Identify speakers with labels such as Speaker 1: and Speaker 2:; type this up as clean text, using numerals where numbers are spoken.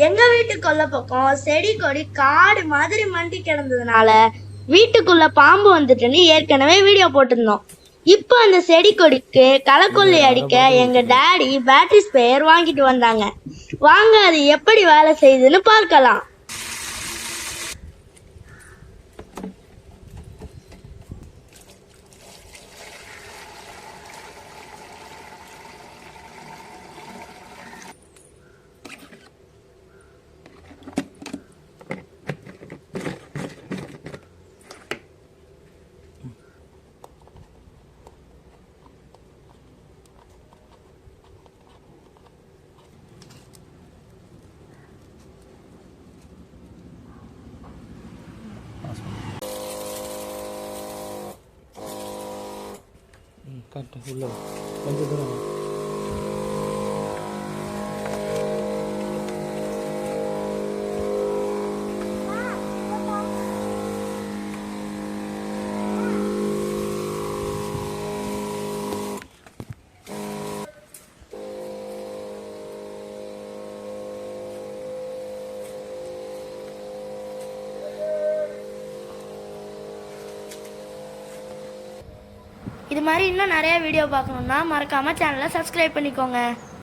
Speaker 1: எங்க வீட்டு கொல்ல பக்கம் செடி கொடி காடு மாதிரி மண்டி கிடந்ததுனால வீட்டுக்குள்ள பாம்பு வந்துட்டுன்னு ஏற்கனவே வீடியோ போட்டிருந்தோம். இப்போ அந்த செடி கொடிக்கு களக்கொல்லி அடிக்க எங்க டாடி பேட்டரி ஸ்பேயர் வாங்கிட்டு வந்தாங்க. வாங்க அது எப்படி வேலை செய்யுதுன்னு பார்க்கலாம்.
Speaker 2: கரெக்டு உள்ள கொஞ்சம் தூரம்
Speaker 1: இது மாதிரி இன்னும் நிறைய வீடியோ பார்க்கணுன்னா மறக்காம சேனலை சப்ஸ்கிரைப் பண்ணிக்கோங்க.